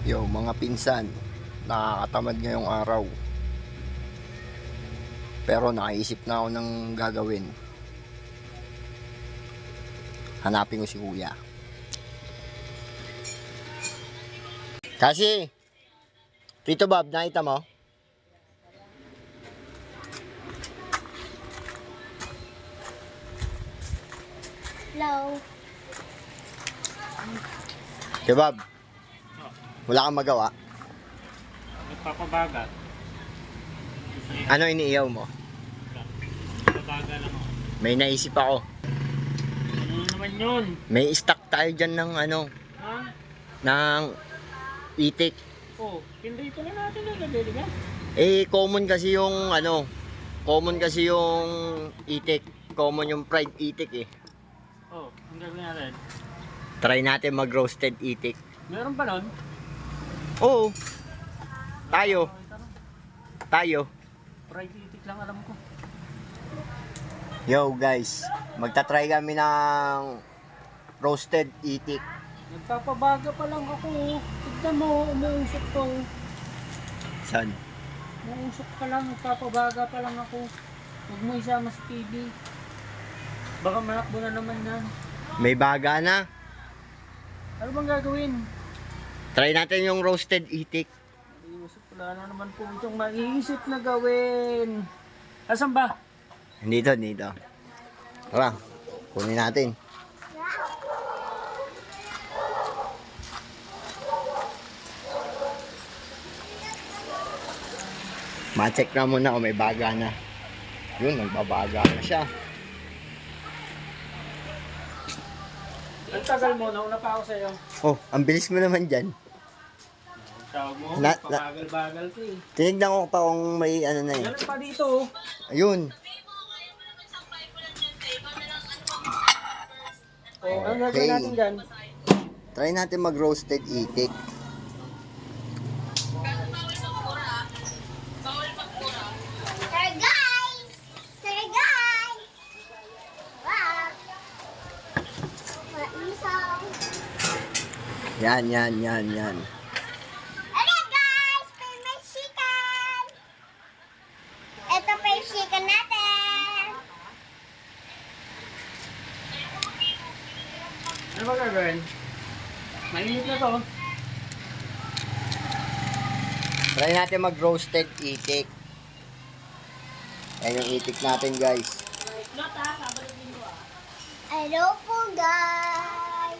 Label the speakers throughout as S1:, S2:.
S1: Yo, mga pinsan, nakakatamad ngayong araw. Pero nakaisip na ako ng gagawin. Hanapin ko si kuya. Kasi, Tito Bob, nakita mo?
S2: Hello.
S1: Tito Bob, wala kang magawa.
S3: Nagpapabaga.
S1: Ano iniiyaw mo?
S3: Pabaga lang ako.
S1: May naisip ako.
S3: Ano naman yun?
S1: May stock tayo dyan ng
S3: Ha?
S1: ng itik.
S3: Oh, pinrito na natin ang gabi, ka?
S1: Common kasi yung itik. Common yung fried itik eh.
S3: Oh, ang gagawin natin.
S1: Try natin mag-roasted itik.
S3: Meron ba nun?
S1: Oo. Tayo.
S3: Fried itik lang alam ko.
S1: Yo guys, magta-try kami ng roasted itik.
S3: Nagpapabaga pa lang ako. Tignan mo, umuusok to.
S1: Saan?
S3: Umuusok pa lang, nagpapabaga pa lang ako. Huwag mo isama sa TV. Baka manakbo na naman yan.
S1: May baga na.
S3: Ano bang gagawin?
S1: Try natin yung roasted itik.
S3: Wala na naman po itong maiisip na gawin. Asan ba?
S1: Dito. Tara, kunin natin. Ma-check na muna kung may baga na. Yun, nagbabaga na siya.
S3: Ang tagal mo, nauna pa ako sa'yo.
S1: Oh, ang bilis mo naman dyan.
S3: Tawag mo, pabagal-bagal ka eh.
S1: Tinignan ko pa kung may ano na eh.
S3: Meron pa dito.
S1: Ayun.
S3: Oh, ang gagawin natin dyan?
S1: Try natin mag-roasted itik.
S2: Sir guys! Wow! Maisaw!
S1: Yan.
S2: Ano guys? May chicken! Ito pa yung chicken natin!
S3: Ano ba gagawin? Mainit na to.
S1: Try natin mag-roasted itik. Yan yung itik natin guys.
S2: Hello po guys!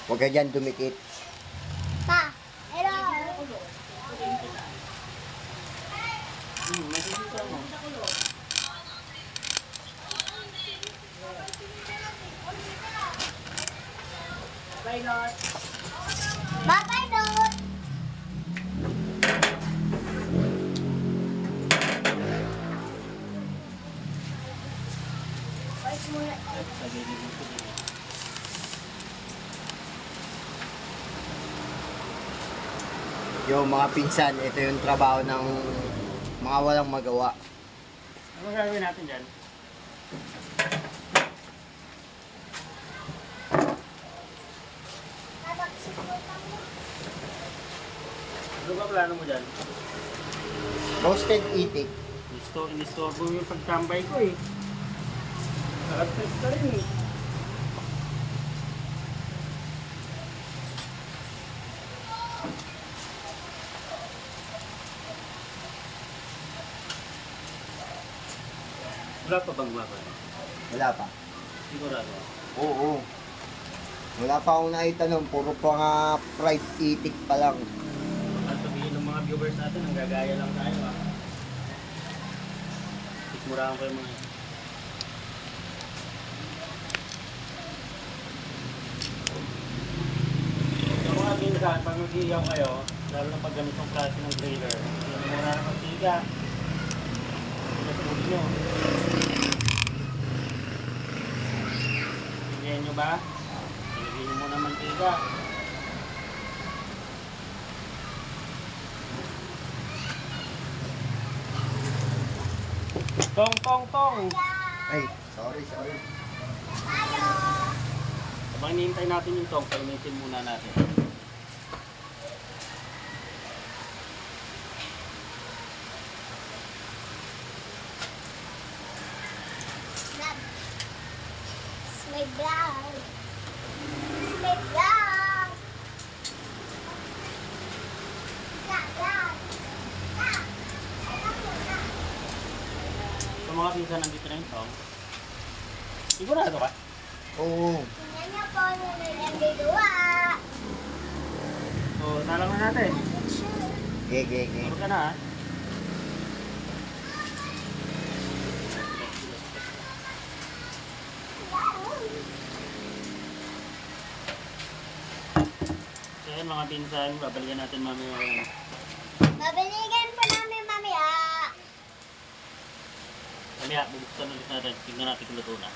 S1: Huwag ka dyan dumikit.
S2: Pa! Hello!
S3: May sisita mo.
S2: Bye-bye Lord!
S1: Yo mga pinsan, ito yung trabaho ng mga walang magawa.
S3: Ano ba gagawin natin dyan? Ano ba plano mo dyan?
S1: Roasted itik.
S3: Inistorbo yung pagtambay ko eh. Nakatest ka rin eh. Wala pa bang mapa?
S1: Wala pa.
S3: Sigurado.
S1: Oo. Wala pa akong nakita nun. Puro pa nga fried itik pa lang.
S3: At sabihin ng mga viewers natin, ang gagaya lang tayo ah. Tikmurahan ko yung mga yung mga pinsan, pag mag-iiyaw kayo, lalo na pag ganitong klase ng trailer, yung muna na magtiga. Tiga sa ulo nyo. Tingnan nyo ba? Ilagay nyo muna mantiga. Tong!
S1: Ay, sorry.
S3: Habang hinihintay natin yung tong, painitin muna natin. mga pinsan, nandito na yung song. Sigurado ka?
S1: Oo.
S2: Tingnan niyo po nung nagagawa.
S3: So, talang na natin.
S1: Ge.
S3: Puro ka na ha. So yun mga pinsan, babalikan natin mamaya yung
S2: Babalikan po namin mamaya.
S3: mamaya, bubuksan ulit natin. Tingnan natin kung luto na.